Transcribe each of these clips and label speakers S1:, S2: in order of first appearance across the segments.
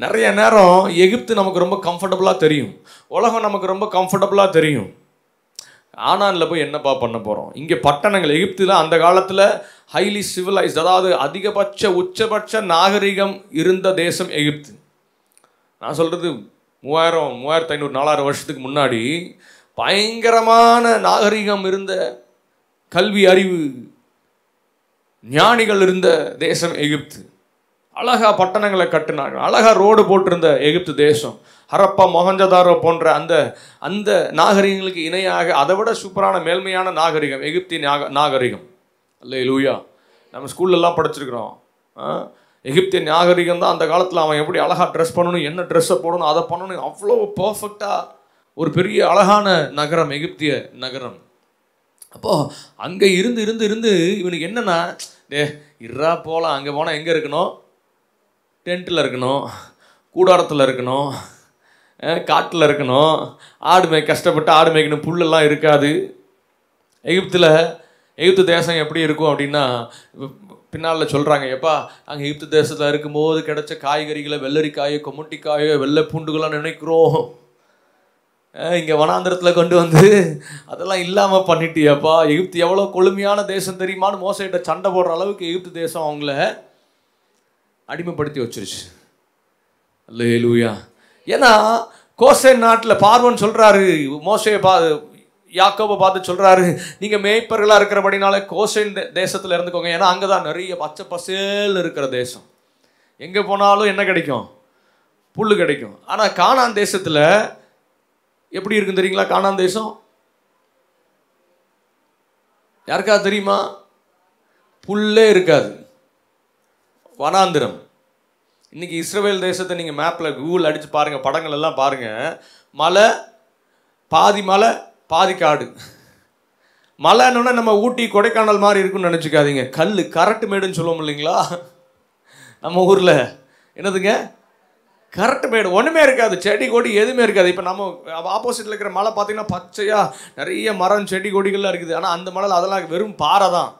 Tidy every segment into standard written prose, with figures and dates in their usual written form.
S1: நிறைய நேரம் எகிப்து நமக்கு ரொம்ப கம்ஃபர்டபுளாக தெரியும், உலகம் நமக்கு ரொம்ப கம்ஃபர்டபுளாக தெரியும். ஆனான்ல போய் என்னப்பா பண்ண போகிறோம்? இங்கே பட்டணங்கள், எகிப்தில் அந்த காலத்தில் ஹைலி சிவிலைஸ்ட், அதாவது அதிகபட்ச உச்சபட்ச நாகரிகம் இருந்த தேசம் எகிப்து. நான் சொல்கிறது 3000, 3500, 4000 வருஷத்துக்கு முன்னாடி பயங்கரமான நாகரிகம் இருந்த, கல்வி அறிவு ஞானிகள் இருந்த தேசம் எகிப்து. அழகா பட்டணங்களை கட்டினாங்க, அழகா ரோடு போட்டிருந்த எகிப்து தேசம். ஹரப்பா, மொஹஞ்சதாரோ போன்ற அந்த அந்த நாகரிகங்களுக்கு இணையாக அதை விட சூப்பரான மேல்மையான நாகரிகம் எகிப்தின் நாகரிகம். அல்லேலூயா. நம்ம ஸ்கூல்லலாம் படிச்சிருக்கிறோம். எகிப்தின் நாகரிகம் தான் அந்த காலத்தில் அவன் எப்படி அழகாக ட்ரெஸ் பண்ணணும், என்ன ட்ரெஸ்ஸை போடணும், அதை பண்ணணும், அவ்வளோ பர்ஃபெக்டாக ஒரு பெரிய அழகான நகரம் எகிப்திய நகரம். அப்போது அங்கே இருந்து இருந்து இருந்து இவனுக்கு என்னென்னா, இருறா போகலாம், அங்கே போனால் எங்கே இருக்கணும்? டென்ட்டில் இருக்கணும், கூடாரத்தில் இருக்கணும், காட்டில் இருக்கணும், கஷ்டப்பட்டு ஆடு மேய்க்கணும், புல்லெல்லாம் இருக்காது. எகிப்து தேசம் எப்படி இருக்கும் அப்படின்னா, பின்னால் சொல்கிறாங்க, எப்பா அங்கே எகிப்து தேசத்தில் இருக்கும்போது கிடைச்ச காய்கறிகளை, வெள்ளரிக்காயோ கொமட்டிக்காயோ வெள்ளை பூண்டுகளாக நினைக்கிறோம், இங்கே வனாந்திரத்தில் கொண்டு வந்து அதெல்லாம் இல்லாமல் பண்ணிட்டியாப்பா. எகிப்து எவ்வளோ கொழுமையான தேசம் தெரியுமான்னு மோசையிட்ட சண்டை போடுற அளவுக்கு எகிப்து தேசம் அவங்கள அடிமைப்படுத்தி வச்சிருச்சு. அல்லேலூயா. ஏன்னா கோசேன் நாட்டில் பார்வோன் சொல்கிறாரு, மோசையை யாக்கோபை பார்த்து சொல்கிறாரு, நீங்கள் மேய்ப்பர்களாக இருக்கிறபடினால கோசேன் தேசத்தில் இருந்துக்கோங்க, ஏன்னா அங்கே தான் நிறைய பச்சை பசேல் இருக்கிற தேசம், எங்கே போனாலும் என்ன கிடைக்கும்? புல் கிடைக்கும். ஆனால் கானான் தேசத்தில் எப்படி இருக்குன்னு தெரியுங்களா? கானான் தேசம் யாருக்கா தெரியுமா? புல்லே இருக்காது, வனாந்திரம். இன்னைக்கு இஸ்ரவேல் தேசத்தை நீங்கள் மேப்பில் கூகுள் அடித்து பாருங்கள், படங்கள் எல்லாம் பாருங்கள், மலை பாதி காடு. மலைன்னு நம்ம ஊட்டி கொடைக்கானல் மாதிரி இருக்குன்னு நினச்சிக்காதீங்க. கரட்டு மேடுன்னு சொல்லுவோம் இல்லைங்களா நம்ம ஊரில்? என்னதுங்க? கரட்டு மேடு. ஒன்றுமே இருக்காது, செடி கொடி எதுவுமே இருக்காது. இப்போ நம்ம ஆப்போசிட்டில் இருக்கிற மலை பார்த்தீங்கன்னா பச்சையாக நிறைய மரம் செடி கொடிகள்லாம் இருக்குது. ஆனால் அந்த மலையில் அதெல்லாம் வெறும் பாறை தான்.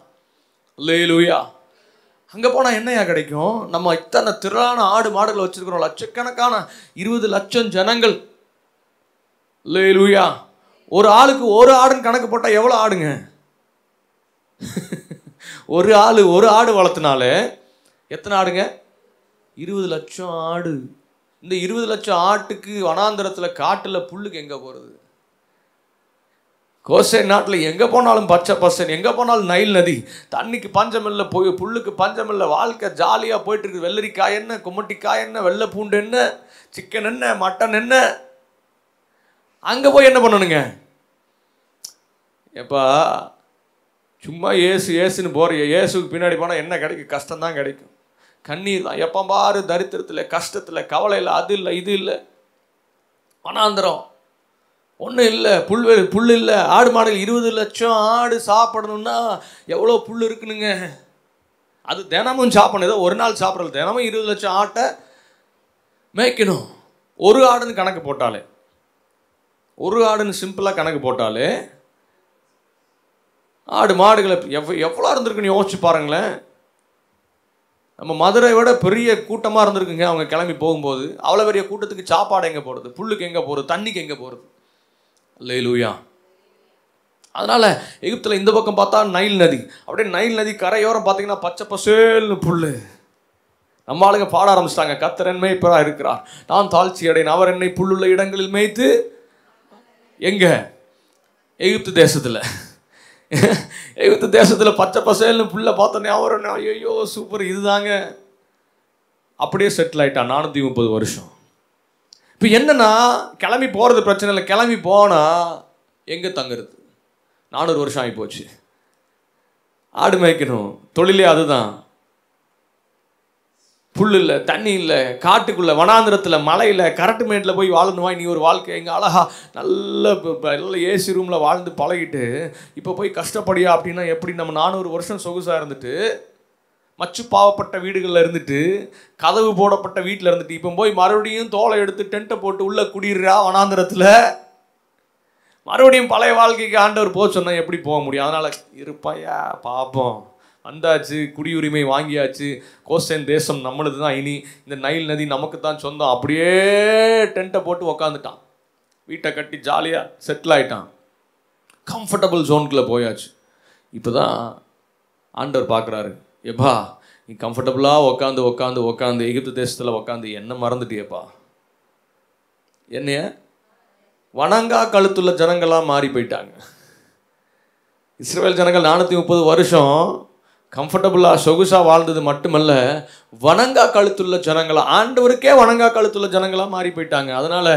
S1: அல்லேலூயா. அங்கே போனால் என்னையா கிடைக்கும்? நம்ம இத்தனை திரளான ஆடு மாடுகளை வச்சுருக்கிறோம், லட்சக்கணக்கான 20 லட்சம் ஜனங்கள். அல்லேலூயா. ஒரு ஆளுக்கு ஒரு ஆடுன்னு கணக்கு போட்டால் எவ்வளோ ஆடுங்க? ஒரு ஆடு வளர்த்தினாலே எத்தனை ஆடுங்க? 20 லட்சம் ஆடு. இந்த 20 லட்சம் ஆட்டுக்கு வனாந்திரத்தில் காட்டில் புல்லுக்கு எங்கே போகிறது? கோசேன் நாட்டில் எங்கே போனாலும் பச்சை பசன், எங்கே போனாலும் நைல் நதி, தண்ணிக்கு பஞ்சம் இல்லை, புல்லுக்கு பஞ்சம் இல்லை, வாழ்க்கை ஜாலியாக போயிட்டு இருக்குது. வெள்ளரிக்காய் என்ன, கும்மட்டிக்காய் என்ன, வெள்ளை பூண்டு என்ன, சிக்கன் என்ன, மட்டன் என்ன. அங்கே போய் என்ன பண்ணணுங்க? எப்பா சும்மா ஏசுன்னு போகிற இயேசுக்கு பின்னாடி போனால் என்ன கிடைக்கும்? கஷ்டம்தான் கிடைக்கும், கண்ணீர் தான். எப்போ பாரு தரித்திரத்தில், கஷ்டத்தில், கவலையில், அது இல்லை இது இல்லை. வனாந்திரம் ஒன்றும் இல்லை, புல் இல்லை, ஆடு மாடுகள் 20 லட்சம் ஆடு சாப்பிடணும்னா எவ்வளோ புல் இருக்குனுங்க. அது தினமும் சாப்பிடணும், ஏதோ ஒரு நாள் சாப்பிட்றது, தினமும் 20 லட்சம் ஆட்டை மேய்க்கணும். ஒரு ஆடுன்னு கணக்கு போட்டாலே, ஒரு ஆடுன்னு சிம்பிளாக கணக்கு போட்டாலே ஆடு மாடுகளை எவ்வளோ இருந்திருக்குன்னு யோசிச்சு பாருங்களேன். நம்ம மதுரை விட பெரிய கூட்டமாக இருந்திருக்குங்க அவங்க கிளம்பி போகும்போது. அவ்வளோ பெரிய கூட்டத்துக்கு சாப்பாடு எங்கே போகிறது? புல்லுக்கு எங்கே போகிறது? தண்ணிக்கு எங்கே போகிறது? அல்லேலூயா. அதனால் எகிப்தில் இந்த பக்கம் பார்த்தா நைல் நதி, அப்படியே நைல் நதி கரையோரம் பார்த்தீங்கன்னா பச்சை பசேல்னு புல். நம்ம ஆளுங்க பாட ஆரம்பிச்சிட்டாங்க, கர்த்தர் என் மேய்ப்பராக இருக்கிறார், நான் தாழ்ச்சி அடையேன், அவர் என்னை புல்லுள்ள இடங்களில் மேய்த்து. எங்கே? எகிப்து தேசத்தில். எகிப்து தேசத்தில் பச்சை பசேல்னு புல்லை பார்த்தோன்னே அவர் ஐயோ சூப்பர், இதுதாங்க. அப்படியே செட்டில் ஆகிட்டான் 430 வருஷம். இப்போ என்னன்னா, கிளம்பி போகிறது பிரச்சனை இல்லை, கிளம்பி போனால் எங்கே தங்குறது? 400 வருஷம் ஆகி போச்சு. ஆடு மேய்க்கணும், தொழிலே அதுதான். புல் இல்லை, தண்ணி இல்லை, காட்டுக்குள்ளே, வனாந்திரத்தில், மலையில், கரட்டு மேட்டில் போய் வாழணுமா நீ ஒரு வாழ்க்கை? எங்கே அழகா நல்ல ஏசி ரூமில் வாழ்ந்து பழகிட்டு இப்போ போய் கஷ்டப்படியா அப்படின்னா எப்படி? நம்ம 400 வருஷம் சொகுசாக இருந்துட்டு, மச்சு பாவப்பட்ட வீடுகளில் இருந்துட்டு, கதவு போடப்பட்ட வீட்டில் இருந்துட்டு, இப்போ போய் மறுபடியும் தோலை எடுத்து டென்ட்டை போட்டு உள்ளே குடிடுறா வனாந்திரத்தில். மறுபடியும் பழைய வாழ்க்கைக்கு ஆண்டவர் போக சொன்னால் எப்படி போக முடியும்? அதனால் இருப்பாயா பார்ப்போம், வந்தாச்சு, குடியுரிமை வாங்கியாச்சு, கோஸ்டன் தேசம் நம்மளுது தான், இனி இந்த நைல் நதி நமக்கு தான் சொந்தம். அப்படியே டென்ட்டை போட்டு உக்காந்துட்டான், வீட்டை கட்டி ஜாலியாக செட்டில் ஆகிட்டான், கம்ஃபர்டபுள் ஜோனுக்குள்ளே போயாச்சு. இப்போ தான் ஆண்டவர் பார்க்குறாரு, எப்பா நீ கம்ஃபர்டபுளாக உக்காந்து எகிப்து தேசத்தில் உக்காந்து என்ன மறந்துட்டியப்பா, என்னைய வணங்கா கழுத்துள்ள ஜனங்களாக மாறி போயிட்டாங்க. இஸ்ரவேல் ஜனங்கள் 430 வருஷம் கம்ஃபர்டபுளாக சொகுசாக வாழ்ந்தது மட்டுமல்ல, வணங்கா கழுத்துள்ள ஜனங்களாக, ஆண்டவருக்கே வணங்கா கழுத்துள்ள ஜனங்களாக மாறி போயிட்டாங்க. அதனால்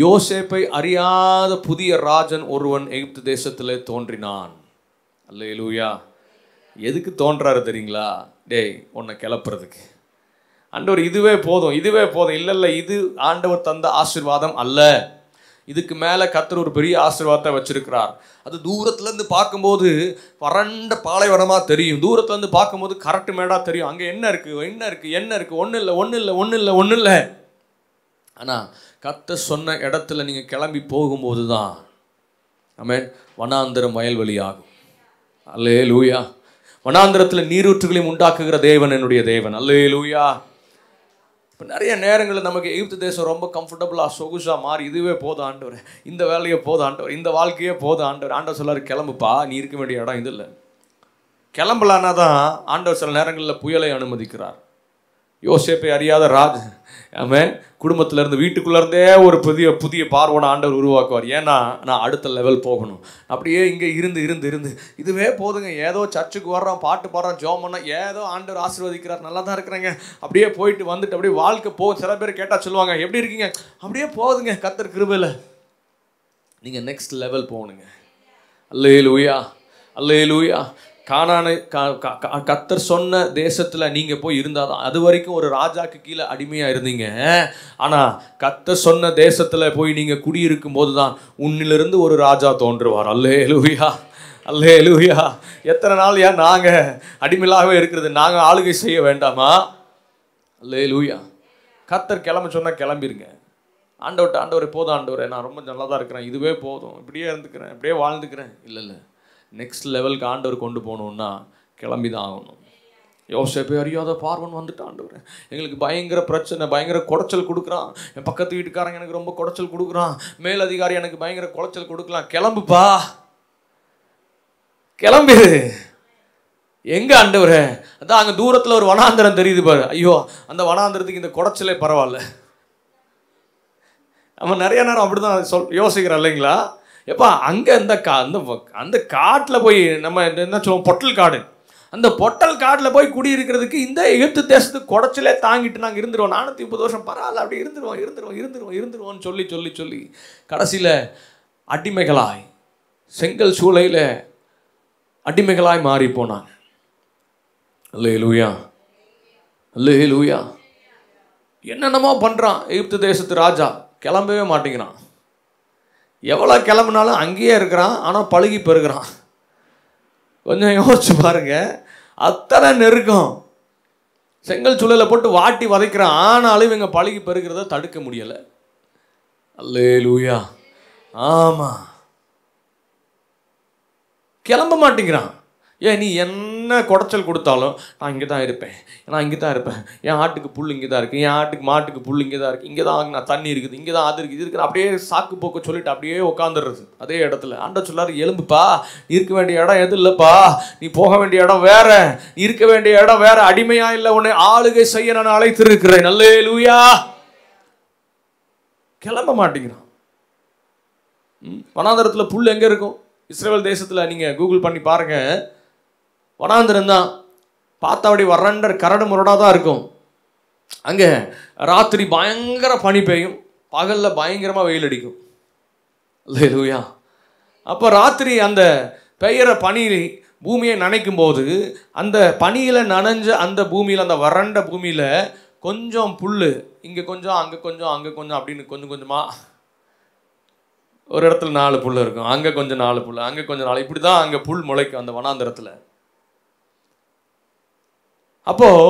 S1: யோசேப்பை அறியாத புதிய ராஜன் ஒருவன் எகிப்து தேசத்தில் தோன்றினான். அல்லேலூயா. எதுக்கு தோன்றாரு தெரியுங்களா? டேய் உன்னை கிளப்புறதுக்கு. ஆண்டவர் இதுவே போதும், இதுவே போதும். இல்லை, இது ஆண்டவர் தந்த ஆசீர்வாதம் அல்ல, இதுக்கு மேலே கர்த்தர் ஒரு பெரிய ஆசீர்வாதத்தை வச்சிருக்கிறார். அது தூரத்துலேருந்து பார்க்கும்போது வறண்ட பாலைவனமாக தெரியும், தூரத்துலேருந்து பார்க்கும்போது கரெக்டு மேடாக தெரியும். அங்கே என்ன இருக்குது, ஒன்றும் இல்லை. ஆனால் கர்த்தர் சொன்ன இடத்துல நீங்கள் கிளம்பி போகும்போது தான் ஆமென் வனாந்தரம் வயல்வெளி ஆகும். அல்லேலூயா. வனாந்தரத்தில் நீரூற்றுகளையும் உண்டாக்குகிற தேவன் என்னுடைய தேவன். அல்லேலூயா. இப்போ நிறைய நேரங்களில் நமக்கு எகிப்து தேசம் ரொம்ப கம்ஃபர்டபுளாக சொகுசாக மாறி, இதுவே போதும் ஆண்டவர், இந்த வேலையே போதும் ஆண்டவர், இந்த வாழ்க்கையே போதும் ஆண்டவர். ஆண்டவர் சொல்லாரு, கிளம்புப்பா, நீ இருக்க வேண்டிய இடம் இது இல்லை. கிளம்பலான்னா தான் ஆண்டவர் சில நேரங்களில் புயலை அனுமதிக்கிறார். யோசேப்பை அறியாத ராஜ் ஆமென் குடும்பத்திலேருந்து வீட்டுக்குள்ளேருந்தே ஒரு புதிய பார்வோட ஆண்டவர் உருவாக்குவார். ஏன்னா நான் அடுத்த லெவல் போகணும். அப்படியே இங்கே இருந்து இதுவே போதுங்க, ஏதோ சர்ச்சுக்கு வர்றோம், பாட்டு பாடுறோம், ஜோம் பண்ணோம், ஏதோ ஆண்டவர் ஆசீர்வதிக்கிறார், நல்லா தான் இருக்கிறேங்க, அப்படியே போயிட்டு வந்துட்டு அப்படியே வாழ்க்கை சில பேர் கேட்டால் சொல்லுவாங்க, எப்படி இருக்கீங்க, அப்படியே போகுதுங்க கர்த்தர் கிருபையில். நீங்கள் நெக்ஸ்ட் லெவல் போகணுங்க. அல்லேலூயா, அல்லேலூயா. கானானை கர்த்தர் சொன்ன தேசத்தில் நீங்கள் போய் இருந்தால் தான், அது வரைக்கும் ஒரு ராஜாக்கு கீழே அடிமையாக இருந்தீங்க. ஆனால் கர்த்தர் சொன்ன தேசத்தில் போய் நீங்கள் குடியிருக்கும் போது தான் உன்னிலிருந்து ஒரு ராஜா தோன்றுவார். அல்லேலூயா, அல்லேலூயா. எத்தனை நாள் ஏன் நாங்கள் அடிமையாகவே இருக்கிறது, நாங்கள் ஆளுகை செய்ய வேண்டாமா? அல்லேலூயா. கர்த்தர் கிளம்ப சொன்னால் கிளம்பிருங்க. ஆண்டவரை போதும் ஆண்டவரே, நான் ரொம்ப நல்லா தான் இருக்கிறேன், இதுவே போதும், இப்படியே இருந்துக்கிறேன், இப்படியே வாழ்ந்துக்கிறேன். இல்லை, நெக்ஸ்ட் லெவலுக்கு ஆண்டவர் கொண்டு போகணுன்னா கிளம்பி தான் ஆகணும். யோசேப்பை அறியாத பார்வன் வந்துட்டு, ஆண்டவர் எங்களுக்கு பயங்கர பிரச்சனை, பயங்கர குடைச்சல் கொடுக்குறான், என் பக்கத்து வீட்டுக்காரங்க எனக்கு ரொம்ப குடைச்சல் கொடுக்குறான், மேலதிகாரி எனக்கு பயங்கர குடைச்சல் கொடுக்கலாம், கிளம்புப்பா, கிளம்பிடு. எங்கே ஆண்டவரே? அதான் அங்கே தூரத்தில் ஒரு வனாந்தரம் தெரியுது பாரு, ஐயோ அந்த வனாந்தரத்துக்கு இந்த குடைச்சலே பரவாயில்ல. நம்ம நிறைய நேரம் அப்படி தான் யோசிக்கிறோம் இல்லைங்களா? எப்பா அங்கே அந்த காட்டில் போய் நம்ம என்ன சொல்லுவோம், பொட்டல் காடு, அந்த பொட்டல் காட்டில் போய் குடியிருக்கிறதுக்கு இந்த எகிப்து தேசத்துக்கு குடைச்சலே தாங்கிட்டு நாங்கள் இருந்துருவோம், 430 வருஷம் பரவாயில்ல, அப்படி இருந்துருவோம் சொல்லி கடைசியில் அடிமைகளாய் செங்கல் சூளையில் அடிமைகளாய் மாறி போனாங்க. அல்லேலூயா, அல்லேலூயா. என்னென்னமோ பண்ணுறான் எகிப்து தேசத்து ராஜா, கிளம்பவே மாட்டேங்கிறான். எவ்வளோ கிளம்புனாலும் அங்கேயே இருக்கிறான், ஆனால் பழகி பெறுகிறான். கொஞ்சம் யோசிச்சு பாருங்க, அத்தனை நெருக்கம், செங்கல் சூளையில் போட்டு வாட்டி வதைக்கிறான், ஆனாலும் இவங்க பழகி பெறுகிறத தடுக்க முடியலை. அல்லேலூயா. ஆமாம், கிளம்ப மாட்டேங்கிறான். ஏன் நீ என்ன குடைச்சல் கொடுத்தாலும் நான் இங்கே தான் இருப்பேன், நான் இங்கே தான் இருப்பேன், என் ஆட்டுக்கு புல் இங்கே தான் இருக்குது, என் ஆட்டுக்கு மாட்டுக்கு புல் இங்கே தான் இருக்குது, இங்கே தான் நான் தண்ணி இருக்குது, இங்கே தான் அது இருக்குது, இது இருக்குது, அப்படியே சாக்கு போக்க சொல்லிட்டு அப்படியே உட்காந்துடுறது அதே இடத்துல. ஆண்டவர் சொல்லாரு, எலும்புப்பா, நீ இருக்க வேண்டிய இடம் எது இல்லைப்பா, நீ போக வேண்டிய இடம் வேற, நீ இருக்க வேண்டிய இடம் வேற, அடிமையா இல்லை, உன்னை ஆளுகை செய்ய நான் அழைத்திருக்கிறேன். அல்லேலூயா. கிளம்ப மாட்டேங்கிறான். வனாந்தரத்தில் புல் எங்கே இருக்கும்? இஸ்ரவேல் தேசத்தில் நீங்கள் கூகுள் பண்ணி பாருங்க, வனாந்திரம் தான், பார்த்தா அப்படி வறண்ட கரடு முரடாக தான் இருக்கும். அங்கே ராத்திரி பயங்கர பனி பெய்யும், பகலில் பயங்கரமாக வெயில் அடிக்கும். அல்லேலூயா. அப்போ ராத்திரி அந்த பெய்கிற பனி பூமியை நனைக்கும் போது, அந்த பனியில் நனைஞ்ச அந்த பூமியில், அந்த வறண்ட பூமியில் கொஞ்சம் புல், இங்கே கொஞ்சம் அங்கே கொஞ்சம் அப்படின்னு கொஞ்சம் கொஞ்சமாக, ஒரு இடத்துல 4 புல் இருக்கும், அங்கே கொஞ்சம் 4 புல், அங்கே கொஞ்சம் 4, இப்படி தான் அங்கே புல் முளைக்கும் அந்த வனாந்தரத்தில். அப்போது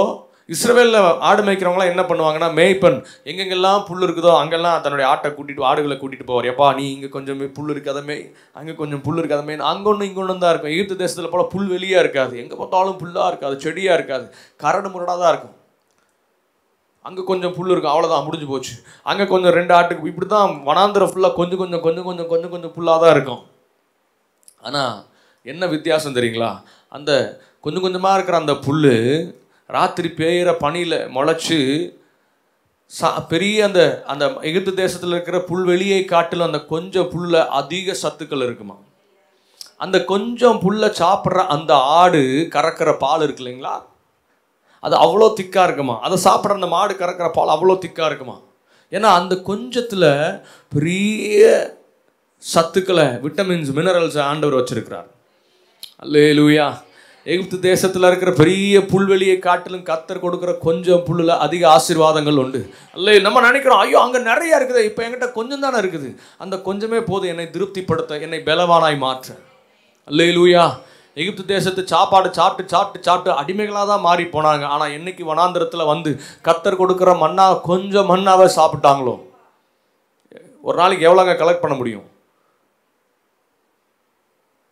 S1: இஸ்ரவேலில் ஆடு மேய்க்கிறவங்களாம் என்ன பண்ணுவாங்கன்னா, மேய்ப்பன் எங்கெங்கெல்லாம் புல் இருக்குதோ அங்கெல்லாம் தன்னுடைய ஆடுகளை கூட்டிகிட்டு போவார். எப்பா நீ இங்கே கொஞ்சம் புல் இருக்காதமே, அங்கே கொஞ்சம் புல் இருக்காதமே, அங்கே ஒன்று இங்கே ஒன்று தான் இருக்கும். எகிப்து தேசத்தில் போல புல் வெளியாக இருக்காது, எங்கே பார்த்தாலும் புல்லாக இருக்காது, செடியாக இருக்காது, கரடு முரடாக தான் இருக்கும். அங்கே கொஞ்சம் புல் இருக்கும், அவ்வளோதான், முடிஞ்சு போச்சு. அங்கே கொஞ்சம் 2 ஆட்டுக்கு, இப்படி தான் வனாந்திரம் ஃபுல்லாக கொஞ்சம் கொஞ்சம் புல்லாக தான் இருக்கும். ஆனால் என்ன வித்தியாசம் தெரியுங்களா? அந்த கொஞ்சம் கொஞ்சமாக இருக்கிற அந்த புல் ராத்திரி பெய்கிற பனியில் முளைச்சி பெரிய அந்த அந்த எகிப்து தேசத்தில் இருக்கிற புல்வெளியை காட்டிலும் அந்த கொஞ்சம் புல்ல அதிக சத்துக்கள் இருக்குமா. அந்த கொஞ்சம் புல்லை சாப்பிட்ற அந்த ஆடு கறக்கிற பால் இருக்கு இல்லைங்களா, அது அவ்வளோ திக்காக இருக்குமா. அதை சாப்பிட்ற அந்த மாடு கறக்கிற பால் அவ்வளோ திக்காக இருக்குமா. ஏன்னா அந்த கொஞ்சத்தில் பெரிய சத்துக்களை, விட்டமின்ஸ், மினரல்ஸ் ஆண்டவர் வச்சிருக்கிறார். அல்லேலூயா. எகிப்து தேசத்தில் இருக்கிற பெரிய புல்வெளியை காட்டிலும் கர்த்தர் கொடுக்குற கொஞ்சம் புல்லில் அதிக ஆசீர்வாதங்கள் உண்டு. அல்ல நம்ம நினைக்கிறோம், ஐயோ அங்கே நிறைய இருக்குது, இப்போ என்கிட்ட கொஞ்சம் தானே இருக்குது. அந்த கொஞ்சமே போதும் என்னை திருப்திப்படுத்த, என்னை பலவானாய் மாற்ற. அல்லேலூயா. எகிப்து தேசத்து சாப்பாடு சாப்பிட்டு அடிமைகளாக தான் மாறி போனாங்க. ஆனால் என்னைக்கு வனாந்திரத்தில் வந்து கர்த்தர் கொடுக்குற மன்னா, கொஞ்சம் மன்னாவை சாப்பிட்டாங்களோ, ஒரு நாளைக்கு எவ்வளோங்க கலெக்ட் பண்ண முடியும்?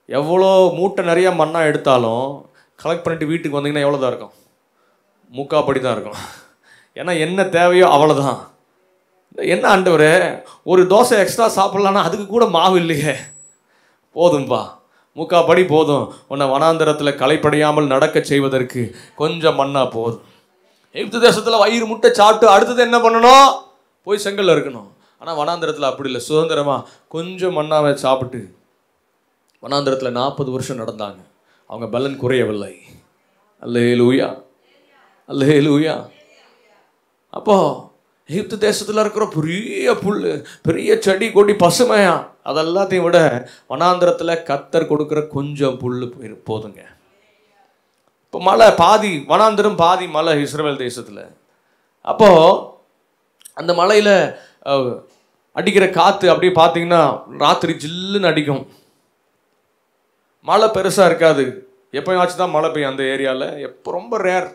S1: எவ்வளோ மூட்டை நிறைய மண்ணா எடுத்தாலும் கலெக்ட் பண்ணிட்டு வீட்டுக்கு வந்தீங்கன்னா எவ்வளோ தான் இருக்கும்? முக்காப்படி தான் இருக்கும். ஏன்னா என்ன தேவையோ அவ்வளோதான். என்ன ஆண்டவரே, ஒரு தோசை எக்ஸ்ட்ரா சாப்பிட்லான்னா அதுக்கு கூட மாவு இல்லையே, போதும்பா, முக்காப்படி போதும், உன்னை வனாந்திரத்தில் களைப்படையாமல் நடக்க செய்வதற்கு கொஞ்சம் மண்ணா போதும். எகிப்து தேசத்தில் வயிறு முட்டை சாப்பிட்டு அடுத்தது என்ன பண்ணணும்? போய் செங்கல்ல இருக்கணும். ஆனால் வனாந்திரத்தில் அப்படி இல்லை, சுதந்திரமாக கொஞ்சம் மண்ணாவை சாப்பிட்டு வனாந்திரத்தில் 40 வருஷம் நடந்தாங்க. அவங்க பலன் குறையவில்லை. அல்லேலூயா, அல்லேலூயா. அப்போ எகிப்து தேசத்தில் இருக்கிற பெரிய புல், பெரிய செடி கொடி பசுமையா, அதெல்லாத்தையும் விட வனாந்திரத்தில் கர்த்தர் கொடுக்குற கொஞ்சம் புல் போதுங்க. இப்போ மலை பாதி வனாந்திரம், பாதி மலை இஸ்ரவேல் தேசத்தில். அப்போது அந்த மலையில் அடிக்கிற காற்று அப்படியே பார்த்தீங்கன்னா ராத்திரி ஜில்லுன்னு அடிக்கும். மழை பெருசாக இருக்காது, எப்போயாச்சும் தான் மழை பெய்யும் அந்த ஏரியாவில். எப்போ ரொம்ப ரேர்,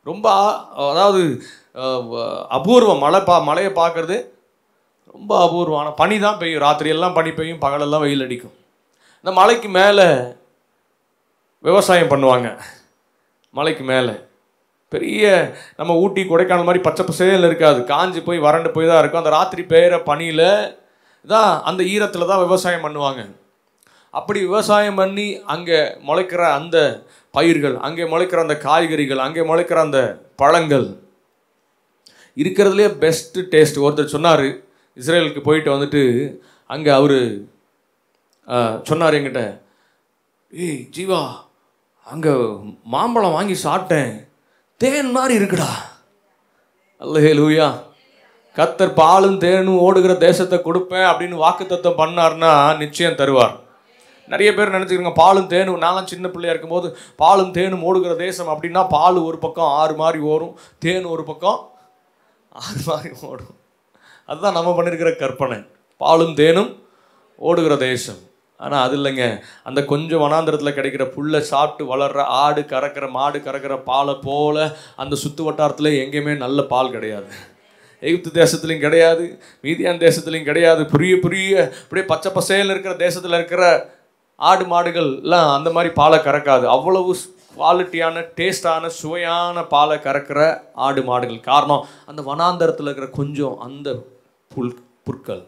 S1: ரொம்ப அதாவது அபூர்வம். மழையை பார்க்குறது ரொம்ப அபூர்வம். ஆனால் பனி தான் பெய்யும், ராத்திரியெல்லாம் பனி பெய்யும், பகலெல்லாம் வெயில் அடிக்கும். இந்த மலைக்கு மேலே விவசாயம் பண்ணுவாங்க. மலைக்கு மேலே பெரிய நம்ம ஊட்டி கொடைக்கானல் மாதிரி பச்சை பசேல் இருக்காது, காஞ்சி போய் வறண்டு போய் தான் இருக்கும். அந்த ராத்திரி பெய்கிற பனியில் தான், அந்த ஈரத்தில் தான் விவசாயம் பண்ணுவாங்க. அப்படி விவசாயம் பண்ணி அங்கே முளைக்கிற அந்த பயிர்கள், அங்கே முளைக்கிற அந்த காய்கறிகள், அங்கே முளைக்கிற அந்த பழங்கள் இருக்கிறதுலே பெஸ்ட்டு டேஸ்ட். ஒருத்தர் சொன்னார், இஸ்ரேலுக்கு போயிட்டு வந்துட்டு அங்கே அவர் சொன்னார் என்கிட்ட, ஏய் ஜீவா, அங்கே மாம்பழம் வாங்கி சாப்பிட்டேன், தேன் மாதிரி இருக்குடா. அல்லேலூயா. கர்த்தர் பாலும் தேனும் ஓடுகிற தேசத்தை கொடுப்பேன் அப்படின்னு வாக்குத்தத்தம் பண்ணார்னா நிச்சயம் தருவார். நிறைய பேர் நினச்சிக்கிறங்க பாலும் தேனும், நான்லாம் சின்ன பிள்ளையா இருக்கும்போது பாலும் தேனும் ஓடுகிற தேசம் அப்படின்னா பால் ஒரு பக்கம் 6 மாதிரி ஓடும், தேன் ஒரு பக்கம் 6 மாதிரி ஓடும். அதுதான் நம்ம பண்ணியிருக்கிற கற்பனை, பாலும் தேனும் ஓடுகிற தேசம். ஆனால் அது இல்லைங்க. அந்த கொஞ்சம் வனாந்திரத்தில் கிடைக்கிற புல்லை சாப்பிட்டு வளர்கிற ஆடு கறக்கிற மாடு கறக்கிற பாலை போல அந்த சுற்று வட்டாரத்தில் எங்கேயுமே நல்ல பால் கிடையாது. எகிப்து தேசத்துலையும் கிடையாது, மீதியான் தேசத்துலையும் கிடையாது. பெரிய அப்படியே பச்சை பசேல் இருக்கிற தேசத்தில் இருக்கிற ஆடு மாடுகள்லாம் அந்த மாதிரி பாலை கறக்காது. அவ்வளவு குவாலிட்டியான, டேஸ்டான, சுவையான பாலை கறக்கிற ஆடு மாடுகள். காரணம், அந்த வனாந்தரத்தில் இருக்கிற கொஞ்சம் அந்த புற்கள்.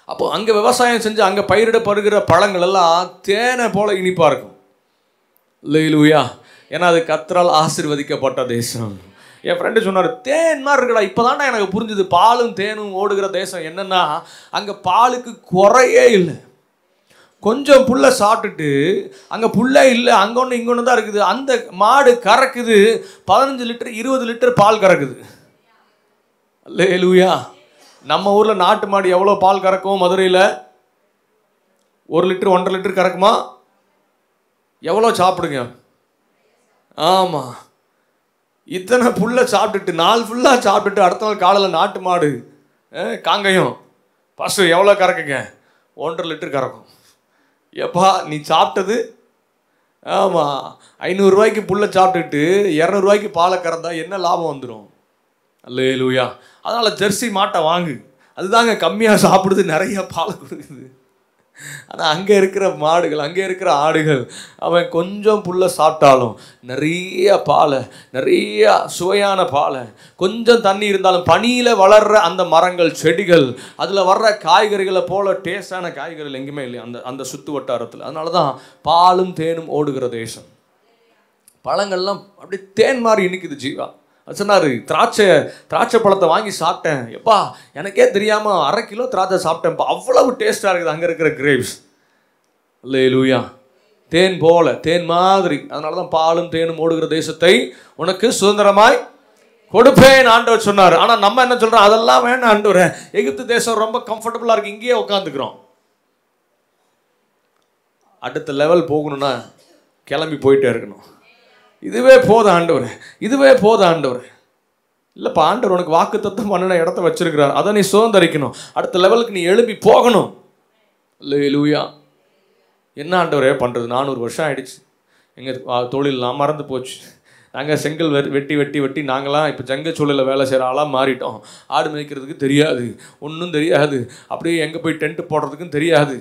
S1: அப்போ அங்கே விவசாயம் செஞ்சு அங்கே பயிரிடப்படுகிற பழங்கள் எல்லாம் தேனை போல இனிப்பாக இருக்கும். அல்லேலூயா. ஏன்னா அது கர்த்தரால் ஆசீர்வதிக்கப்பட்ட தேசம். என் ஃப்ரெண்டு சொன்னார், தேன் மாதிரி இருக்குடா. இப்போ தானே எனக்கு புரிஞ்சுது பாலும் தேனும் ஓடுகிற தேசம் என்னென்னா, அங்கே பாலுக்கு குறையே இல்லை. கொஞ்சம் புல்லை சாப்பிட்டுட்டு அங்கே புல்லே இல்லை, அங்கே ஒன்று இங்கே ஒன்று தான் இருக்குது. அந்த மாடு கறக்குது 15 லிட்டர் 20 லிட்டர் பால் கறக்குது. அல்லேலூயா. நம்ம ஊரில் நாட்டு மாடு எவ்வளோ பால் கறக்கும்? மதுரையில் 1 லிட்டர் 1.5 லிட்டர் கறக்குமா? எவ்வளோ சாப்பிடுங்க? ஆமாம், இத்தனை புல்லை சாப்பிட்டுட்டு நாள் ஃபுல்லாக சாப்பிட்டுட்டு அடுத்த நாள் காலையில் நாட்டு மாடு காங்கையும் பசு எவ்வளோ கறக்குங்க? 1.5 லிட்டர் கறக்கும். எப்பா நீ சாப்பிட்டது ஆமாம், 500 ரூபாய்க்கு புல்லை சாப்பிட்டுட்டு 200 ரூபாய்க்கு பாலை கறந்தா என்ன லாபம் வந்துடும்? அல்லேலூயா. அதனால் ஜெர்சி மாட்டை வாங்கு, அதுதாங்க கம்மியாக சாப்பிடுது, நிறைய பால் கொடுக்குது. ஆனால் அங்கே இருக்கிற மாடுகள், அங்கே இருக்கிற ஆடுகள், அவன் கொஞ்சம் புல்லை சாப்பிட்டாலும் நிறைய பாலை, நிறைய சுவையான பாலை, கொஞ்சம் தண்ணி இருந்தாலும் பனியில் வளர்கிற அந்த மரங்கள், செடிகள், அதில் வர்ற காய்கறிகளை போல டேஸ்டான காய்கறிகள் எங்கேயுமே இல்லை அந்த சுற்று வட்டாரத்தில். அதனால தான் பாலும் தேனும் ஓடுகிற தேசம். பழங்கள்லாம் அப்படி தேன் மாதிரி இனிக்குது. ஜீவா சொன்னார், திராட்சை பழத்தை வாங்கி சாப்பிட்டேன், எப்பா எனக்கே தெரியாமல் 1/2 கிலோ திராட்சை சாப்பிட்டேன்ப்பா, அவ்வளவு டேஸ்ட்டாக இருக்குது அங்கே இருக்கிற கிரேப்ஸ். அல்லேலூயா. தேன் போல, தேன் மாதிரி. அதனால தான் பாலும் தேனும் ஓடுகிற தேசத்தை உனக்கு சுதந்திரமாய் கொடுப்பேன் ஆண்டவர் சொன்னார். ஆனால் நம்ம என்ன சொல்கிறோம்? அதெல்லாம் வேணாம் ஆண்டவரே, எகிப்து தேசம் ரொம்ப கம்ஃபர்டபுளாக இருக்குது, இங்கேயே உட்காந்துக்கிறோம். அடுத்த லெவல் போகணும்னா கிளம்பி போயிட்டே இருக்கணும். இதுவே போதும் ஆண்டவர், இதுவே போதும் ஆண்டவர். இல்லைப்பா, ஆண்டவர் உனக்கு வாக்குத்தத்தம் பண்ணின இடத்த வச்சிருக்கிறார், அதை நீ சுதந்திரிக்கணும். அடுத்த லெவலுக்கு நீ எழுப்பி போகணும். அல்லேலூயா. என்ன ஆண்டவரே பண்ணுறது? 400 வருஷம் ஆயிடுச்சு, எங்கள் தொழிலெலாம் மறந்து போச்சு. நாங்கள் செங்கல் வெட்டி வெட்டி வெட்டி நாங்களாம் இப்போ ஜங்கச்சூழலில் வேலை செய்கிற ஆளாக மாறிட்டோம். ஆடு மேய்க்கிறதுக்கு தெரியாது, ஒன்றும் தெரியாது. அப்படியே எங்கே போய் டென்ட்டு போடுறதுக்கும் தெரியாது,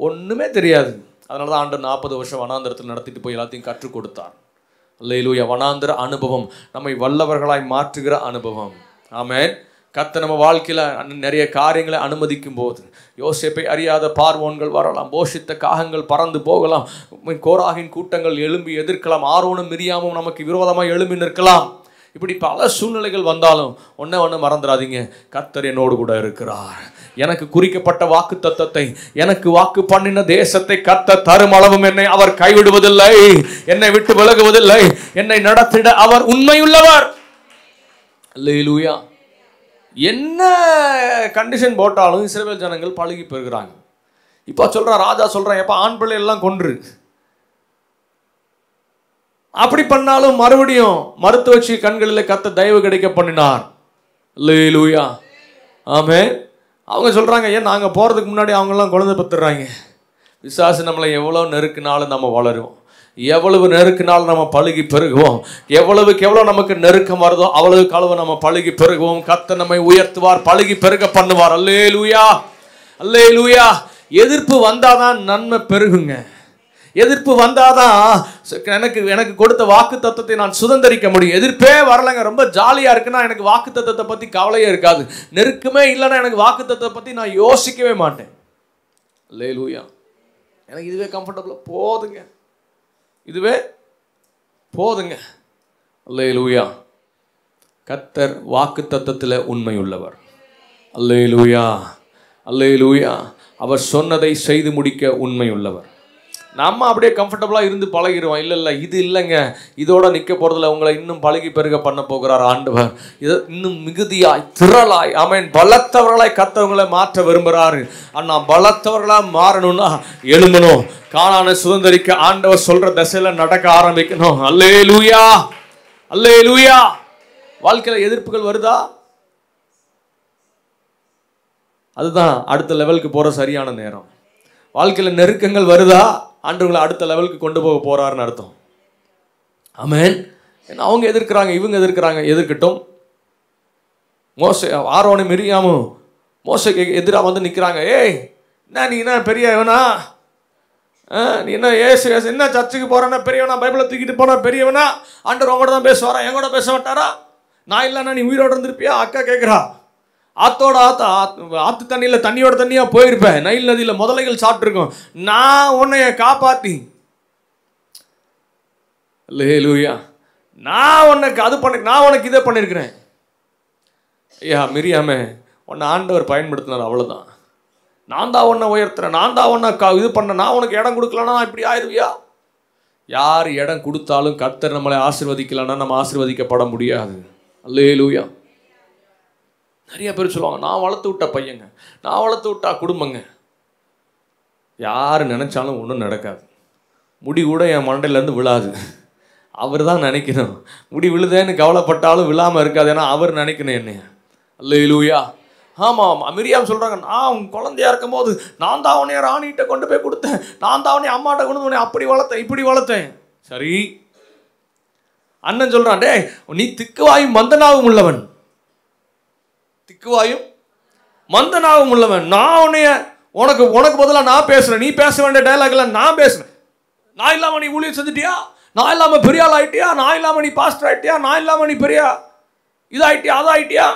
S1: ஒன்றுமே தெரியாது. அதனால தான் ஆண்டவர் 40 வருஷம் வனாந்தரத்தில் நடத்திட்டு போய் எல்லாத்தையும் கற்றுக் கொடுத்தார். அல்லேலூயா. வனாந்தர அனுபவம் நம்மை வல்லவர்களாய் மாற்றுகிற அனுபவம். ஆமென். கர்த்தர் நம்ம வாழ்க்கையில் நிறைய காரியங்களை அனுமதிக்கும் போது, யோசேப்பை அறியாத பார்வோன்கள் வரலாம், போஷித்த காகங்கள் பறந்து போகலாம், கோராகின் கூட்டங்கள் எழும்பி எதிர்க்கலாம், ஆரோனும் மிரியாமும் நமக்கு விரோதமாக எழும்பி நிற்கலாம். இப்படி பல சூழ்நிலைகள் வந்தாலும் ஒன்று மறந்துடாதீங்க, கர்த்தர் என்னோடு கூட இருக்கிறார். எனக்கு குறிக்கப்பட்ட வாக்கு தத்தத்தை, எனக்கு வாக்கு பண்ணின தேசத்தை கர்த்தர் தரும் அளவும் என்னை அவர் கைவிடுவதில்லை, என்னை விட்டு விலகுவதில்லை, என்னை நடத்திட அவர் உண்மையுள்ளவர். அல்லேலூயா. என்ன கண்டிஷன் போட்டாலும் இஸ்ரவேல் ஜனங்கள் பழகி பெறுகிறாங்க. இப்போ சொல்கிறான், ராஜா சொல்கிறான், எப்போ ஆண் பிள்ளை எல்லாம் கொன்று, அப்படி பண்ணாலும் மறுபடியும் மருத்துவ வச்சு கண்களில் கர்த்தர் தயவு கிடைக்க பண்ணினார். அல்லேலூயா. ஆமென். அவங்க சொல்கிறாங்க, ஏன் நாங்கள் போகிறதுக்கு முன்னாடி அவங்கெல்லாம் குழந்தை பெற்றுறாங்க. பிசாசு நம்மளை எவ்வளோ நெருக்கினாலும் நம்ம வளருவோம், எவ்வளவு நெருக்கினாலும் நம்ம பழகி பெருகுவோம். எவ்வளவுக்கு எவ்வளோ நமக்கு நெருக்கம் வருதோ அவ்வளவுக்கு அளவு நம்ம பழகி பெருகுவோம். கர்த்தர் நம்மை உயர்த்துவார், பழகி பெருக பண்ணுவார். அல்லேலூயா. அல்லேலூயா. எதிர்ப்பு வந்தாதான் நன்மை பெருகுங்க. எதிர்ப்பு வந்தாதான் எனக்கு கொடுத்த வாக்கு தத்தத்தை நான் சுதந்திரிக்க முடியும். எதிர்ப்பே வரலைங்க, ரொம்ப ஜாலியாக இருக்குன்னா எனக்கு வாக்கு தத்தத்தை பற்றி கவலையே இருக்காது. நெருக்கமே இல்லைன்னா எனக்கு வாக்கு தத்தத்தை பற்றி நான் யோசிக்கவே மாட்டேன். அல்லேலூயா. எனக்கு இதுவே கம்ஃபர்டபுளாக போதுங்க, இதுவே போதுங்க. அல்லேலூயா. கர்த்தர் வாக்கு தத்தத்தில் உண்மை உள்ளவர். அல்லேலூயா. அல்லேலூயா. அவர் சொன்னதை செய்து முடிக்க உண்மை உள்ளவர். நம்ம அப்படியே கம்ஃபர்டபுளாக இருந்து பழகிடுவோம். இல்லை இது இல்லைங்க, இதோட நிற்க போகிறதில்ல, உங்களை இன்னும் பழகி பெருக பண்ண போகிறார் ஆண்டவர். இதை இன்னும் மிகுதியாய் திரளாய், ஆமென், பலத்தவர்களாய் கர்த்தவங்களை மாற்ற விரும்புகிறாரு. ஆனால் பலத்தவர்களாக மாறணும்னா எழும்பணும், கானானை சுதந்திரிக்க ஆண்டவர் சொல்கிற திசையில் நடக்க ஆரம்பிக்கணும். அல்லேலூயா. அல்லேலூயா. வாழ்க்கையில் எதிர்ப்புகள் வருதா? அதுதான் அடுத்த லெவலுக்கு போகிற சரியான நேரம். வாழ்க்கையில் நெருக்கங்கள் வருதா? ஆண்டவங்களை அடுத்த லெவலுக்கு கொண்டு போக போகிறாருன்னு அர்த்தம். ஆமென். ஏன்னா அவங்க எதிர்க்கிறாங்க, இவங்க எதிர்க்கிறாங்க, எதிர்க்கட்டும். மோசே, ஆரோனும் மிரியாமும் மோசேக்கு எதிராக வந்து நிற்கிறாங்க. ஏய், என்ன நீ என்ன பெரியவனா? நீ என்ன ஏசு என்ன சர்ச்சுக்கு போகிறேன்னா பெரியவனா? பைபிளை தூக்கிட்டு போனா பெரியவனா? ஆண்டவர் உங்களோட தான் பேசுவாரா, எங்கூட பேச மாட்டாரா? நான் இல்லைன்னா நீ உயிரோடு இருந்திருப்பியா? அக்கா கேட்குறா. ஆத்தோட ஆத்து தண்ணியில் தண்ணியோட தண்ணியாக போயிருப்பேன், நைல் நதியில் முதலைகள் சாப்பிட்ருக்கோம், நான் உன்னைய காப்பாற்றி. அல்லேலூயா. நான் உனக்கு அது நான் உனக்கு இதை பண்ணியிருக்கிறேன். ஐயா மிரியாமே, உன்னை ஆண்டவர் பயன்படுத்தினார், அவ்வளோதான். நான் தான் உன்னை உயர்த்துறேன், நான் தான் உன்னை இது பண்ண, நான் உனக்கு இடம் கொடுக்கலன்னா இப்படி ஆயிடுவியா? யார் இடம் கொடுத்தாலும் கர்த்தர் நம்மளை ஆசீர்வதிக்கலன்னா நம்ம ஆசீர்வதிக்கப்பட முடியாது. அல்லேலூயா. நிறைய பேர் சொல்லுவாங்க, நான் வளர்த்து விட்ட பையங்க, நான் வளர்த்து விட்டா குடும்பங்க. யார் நினச்சாலும் ஒன்றும் நடக்காது. முடி கூட என் மண்டையிலேருந்து விழாது. அவர் தான் நினைக்கணும். முடி விழுதேன்னு கவலைப்பட்டாலும் விழாமல் இருக்காது, ஏன்னா அவர் நினைக்கணும் என்னைய. அல்லேலூயா. ஆமாம், மிரியாம் சொல்கிறாங்க, நான் உன் குழந்தையா இருக்கும் போது நான் தான் அவனைய ராணிகிட்ட கொண்டு போய் கொடுத்தேன், நான் தான் அவனை அம்மாட்ட கொண்டு உன்னை அப்படி வளர்த்தேன் இப்படி வளர்த்தேன். சரி, அண்ணன் சொல்கிறான், டே நீ திக்குவாயும் மந்தனாவும் உள்ளவன், திக்குவாயும் மந்தனாவும் உள்ளவன், நான் உன்னைய உனக்கு உனக்கு பதிலாக நான் பேசுகிறேன், நீ பேச வேண்டிய டைலாக்ல நான் பேசுகிறேன். நான் இல்லாமல் நீ ஊழியம் செஞ்சுட்டியா, நான் இல்லாமல் பெரிய ஆள் ஆகிட்டியா, நான் இல்லாமல் நீ பாஸ்டர் ஆகிட்டியா, நான் இல்லாமல் நீ பெரிய இதாகிட்டியா அதாகிட்டியா.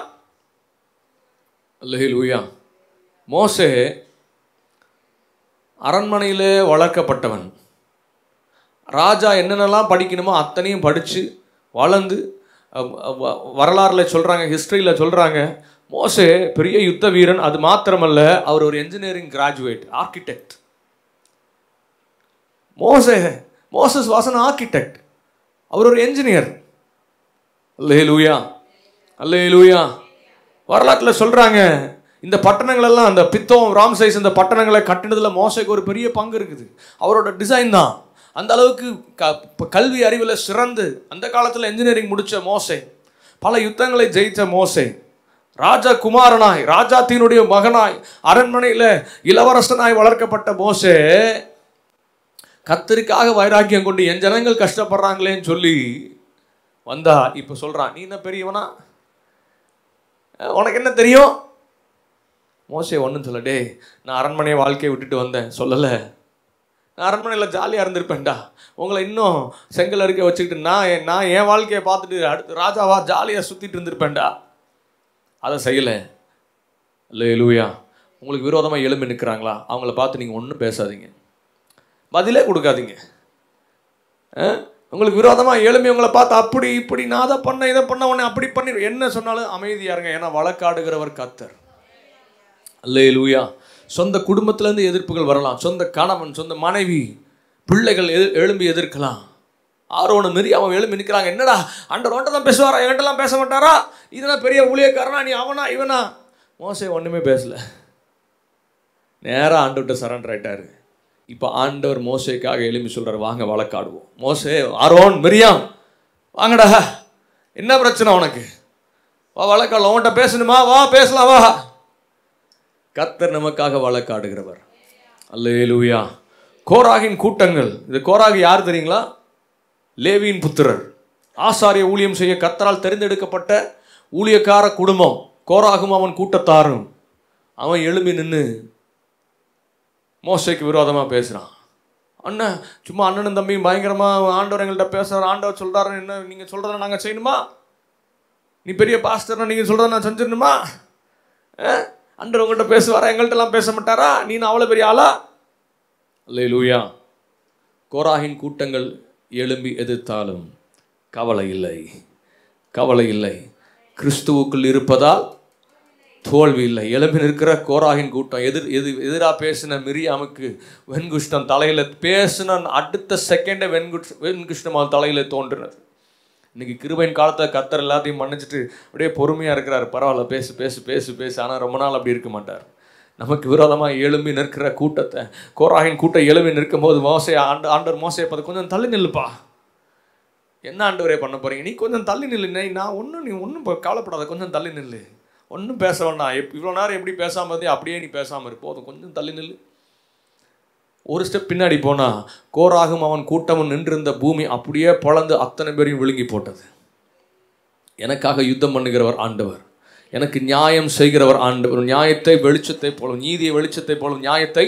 S1: அல்லேலூயா. மோசே அரண்மனையிலே வளர்க்கப்பட்டவன். ராஜா என்னென்னலாம் படிக்கணுமோ அத்தனையும் படித்து வளர்ந்து, வரலாறில் சொல்கிறாங்க, ஹிஸ்ட்ரியில் சொல்கிறாங்க, மோசே பெரிய யுத்த வீரன். அது மாத்திரமல்ல, அவர் ஒரு engineering graduate, architect. Moses was an architect, அவர் ஒரு என்ஜினியர். அல்லேலூயா, அல்லேலூயா. வரலாற்றில் சொல்கிறாங்க, இந்த பட்டணங்கள் எல்லாம், அந்த பித்தோம், ராம்சைஸ், இந்த பட்டணங்களை கட்டினதில் மோசேக்கு ஒரு பெரிய பங்கு இருக்குது. அவரோட டிசைன் தான். அந்த அளவுக்கு கல்வி அறிவில் சிறந்து அந்த காலத்தில் என்ஜினியரிங் முடித்த மோசே, பல யுத்தங்களை ஜெயித்த மோசே, ராஜா குமாரனாய், ராஜாத்தினுடைய மகனாய், அரண்மனையில் இளவரசனாய் வளர்க்கப்பட்ட மோசே, கர்த்தருக்காக வைராக்கியம் கொண்டு என் ஜனங்கள் கஷ்டப்படுறாங்களேன்னு சொல்லி வந்தா. இப்போ சொல்கிறான், நீ என்ன பெரியவனா, உனக்கு என்ன தெரியும்? மோசே ஒன்றும் சொல்ல, டே நான் அரண்மனை வாழ்க்கையை விட்டுட்டு வந்தேன் சொல்லலை, நான் அரண்மனையில் ஜாலியாக இருந்திருப்பேன்டா, உங்களை இன்னும் செங்கல் அறுக்க வச்சுக்கிட்டு நான் என் வாழ்க்கையை பார்த்துட்டு அடுத்து ராஜாவா ஜாலியாக சுற்றிட்டு இருந்திருப்பேன்டா. அதை செய்யலை. அல்லேலூயா. உங்களுக்கு விரோதமாக எழும்பி நிற்கிறாங்களா, அவங்கள பார்த்து நீங்கள் ஒன்றும் பேசாதீங்க, பதிலே கொடுக்காதீங்க. உங்களுக்கு விரோதமாக எழும்பி உங்களை பார்த்து அப்படி இப்படி நான் அதை பண்ண இதை பண்ண உடனே அப்படி பண்ணி என்ன சொன்னாலும் அமைதியாக இருங்க. ஏன்னா வழக்காடுகிறவர் கர்த்தர். அல்லேலூயா. சொந்த குடும்பத்திலேருந்து எதிர்ப்புகள் வரலாம், சொந்த கணவன், சொந்த மனைவி, பிள்ளைகள் எழும்பி எதிர்க்கலாம். ஆரோனும் மிரியாமும் எழும்பி நிற்கிறாங்க, என்னடா ஆண்டவர் ஒன்றை தான் பேசுவாரா, என்கிட்டலாம் பேச மாட்டாரா, இதெல்லாம் பெரிய ஊழியக்காரனா, நீ அவனா இவனா. மோசே ஒன்றுமே பேசலை, நேராக ஆண்டவர்கிட்ட சரண்டர் ஆயிட்டாரு. இப்போ ஆண்டவர் மோசேக்காக எழும்பி சொல்கிறார், வாங்க வழக்காடுவோம். மோசே, ஆரோன், மிரியாம் வாங்கடா, என்ன பிரச்சனை உனக்கு, வா வழக்காடலாம், உன்கிட்ட பேசணுமா, வா பேசலாம், வா. கர்த்தர் நமக்காக வழக்காடுகிறவர். அல்லேலூயா. கோராகின் கூட்டங்கள், இது கோராகு யார் தெரியுங்களா? லேவியின் புத்திரர், ஆசாரிய ஊழியம் செய்ய கர்த்தரால் தெரிந்தெடுக்கப்பட்ட ஊழியக்கார குடும்பம். கோராகும் அவன் கூட்டத்தாரும் அவன் எழும்பி நின்று மோசேக்கு விரோதமாக பேசுகிறான். அண்ணன் சும்மா அண்ணனும் தம்பியும் பயங்கரமாக ஆண்டவர் எங்கள்கிட்ட பேசுகிறார், ஆண்டவர் சொல்கிறாரு, என்ன நீங்கள் சொல்கிறத நாங்கள் செய்யணுமா, நீ பெரிய பாஸ்டர்னா நீங்கள் சொல்கிறத நான் செஞ்சிடணுமா, ஆண்டவர் உங்கள்கிட்ட பேசுவாரா, எங்கள்கிட்டலாம் பேச மாட்டாரா, நீ அவ்வளோ பெரிய ஆளா. அல்லேலூயா. கோராகின் கூட்டங்கள் எழும்பி எதிர்த்தாலும் கவலை இல்லை, கவலை இல்லை, கிறிஸ்துவுக்குள் இருப்பதால் தோல்வி இல்லை. எழும்பி நிற்கிற கோராகின் கூட்டம் எதிராக பேசின மிரியாமுக்கு வெண்குஷ்டம் தலையில் பேசின அடுத்த செகண்டே வெண்குஷ்டம் அவன் தலையில் தோன்றினது. இன்னைக்கு கிருபையின் காலத்தில் கர்த்தர் எல்லாத்தையும் மன்னிச்சுட்டு அப்படியே பொறுமையாக இருக்கிறார். பரவாயில்ல, பேசு பேசு பேசு பேசு. ஆனால் ரொம்ப நாள் அப்படி இருக்க மாட்டார். நமக்கு விரோதமாக எழும்பி நிற்கிற கூட்டத்தை, கோராகின் கூட்டம் எழும்பி நிற்கும் போது ஆண்டவர் மோசையை பார்த்து, கொஞ்சம் தள்ளி நில்லுப்பா, என்ன ஆண்டவரே பண்ண போகிறீங்க, நீ கொஞ்சம் தள்ளி நில்லு, நீ ஒன்றும் கவலைப்படாத, கொஞ்சம் தள்ளி நில்லு, ஒன்றும் பேச வேண்டாம், இவ்வளோ நேரம் எப்படி பேசாமல் இருந்தே அப்படியே நீ பேசாமல் இருப்போதும், கொஞ்சம் தள்ளி நில்லு. ஒரு ஸ்டெப் பின்னாடி போனால் கோராகும் அவன் கூட்டமும் நின்றிருந்த பூமி அப்படியே பொளந்து அத்தனை பேரையும் விழுங்கி போட்டது. எனக்காக யுத்தம் பண்ணுகிறவர் ஆண்டவர், எனக்கு நியாயம் செய்கிறவர் ஆண்டவர். நியாயத்தை வெளிச்சத்தை போலும், நீதியை வெளிச்சத்தை போலும், நியாயத்தை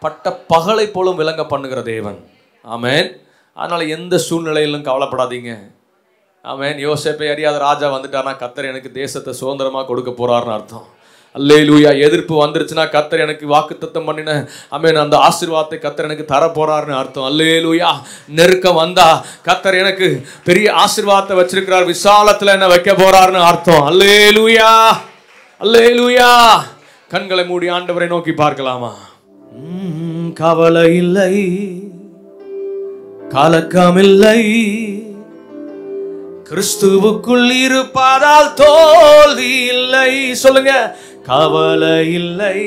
S1: பட்ட பகலை போலும் விளங்க பண்ணுகிற தேவன். ஆமென். அதனால் எந்த சூழ்நிலையிலும் கவலைப்படாதீங்க. ஆமென். யோசேப்பை அறியாத ராஜா வந்துட்டார்னா கர்த்தர் எனக்கு தேசத்தை சுதந்திரமாக கொடுக்க போறாருன்னு அர்த்தம். அல்லேலூயா. எதிர்ப்பு வந்துருச்சுன்னா கர்த்தர் எனக்கு வாக்குத்தத்தம் பண்ணின ஆமென் அந்த ஆசீர்வாதத்தை கர்த்தர் எனக்கு தர போறாருன்னு அர்த்தம். அல்லேலூயா. நெருக்கம் வந்தா கர்த்தர் எனக்கு பெரிய ஆசீர்வாதத்தை வச்சிருக்கிறார், விசாலத்தில் என்ன வைக்க போறாருன்னு அர்த்தம். அல்லேலூயா, அல்லேலூயா. கண்களை மூடி ஆண்டவரை நோக்கி பார்க்கலாமா? கவலை இல்லை, கலக்கமில்லை, கிறிஸ்துவுக்குள் இருப்பதால் தோல்வி இல்லை. சொல்லுங்க, கவலை இல்லை,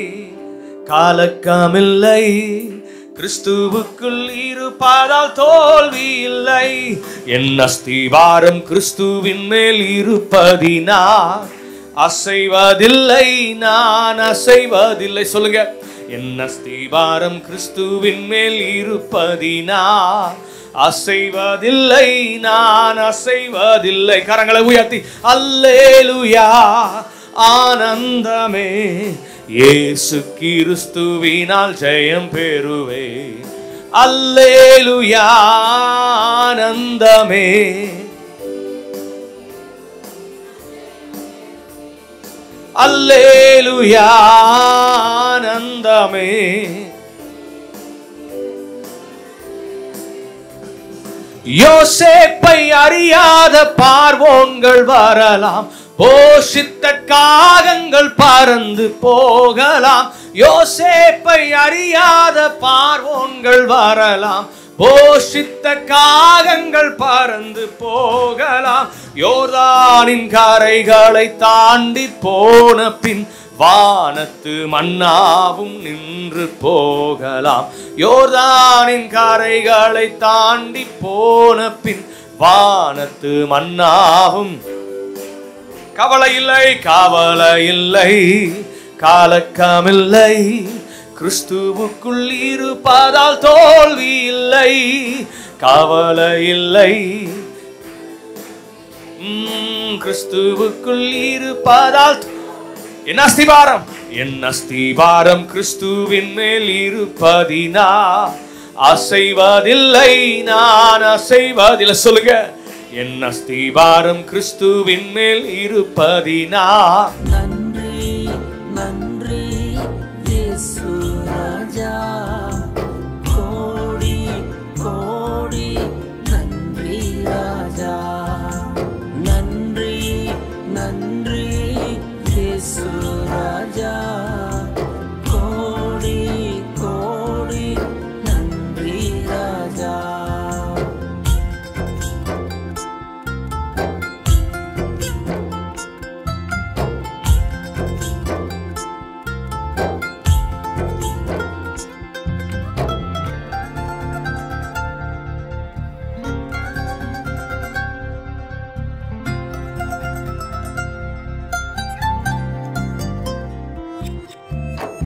S1: கலக்கமில்லை, கிறிஸ்துவுக்குள் இருப்பதால் தோல்வி இல்லை. என் அஸ்திவாரம் கிறிஸ்துவின் மேல் இருப்பதினால் அசைவதில்லை, நான் அசைவதில்லை. சொல்லுங்க. என் அஸ்திபாரம் கிறிஸ்துவின் மேல் இருப்பதினா அசைவதில்லை, நான் அசைவதில்லை. கரங்களை உயர்த்தி அல்லேலூயா. ஆனந்தமே, இயேசு கிறிஸ்துவினால் ஜெயம் பெறுவே. அல்லேலூயா. ஆனந்தமே, அல்லேலூயா. ஆனந்தமே. யோசேப்பை அறியாத பார்வோன்கள் வரலாம், போஷித்த காகங்கள் பறந்து போகலாம். யோசேப்பை அறியாத பார்வோன்கள் வரலாம், போஷித்த காகங்கள் பறந்து போகலாம். யோர்தானின் கரைகளை தாண்டி போன பின் வானத்து மன்னாவும் நின்று போகலாம். யோர்தானின் கரைகளை தாண்டி போன பின் வானத்து மன்னாவும். கவலை இல்லை, கவலை இல்லை, கலக்கமில்லை, கிறிஸ்துவுக்குள் இருப்பதால் தோல்வி இல்லை. கவலை இல்லை, கிறிஸ்துவுக்குள் இருப்பதால். என் அஸ்திபாரம், என் அஸ்திபாரம் கிறிஸ்துவின் மேல் இருப்பதினா அசைவதில்லை, நான் அசைவதில்லை. சொல்லுங்க. என் அஸ்திபாரம் கிறிஸ்துவின் மேல் இருப்பதினா.
S2: நன்றி நன்றி இயேசு ராஜா, கோடி கோடி நன்றி ராஜா. நன்றி நன்றி இயேசு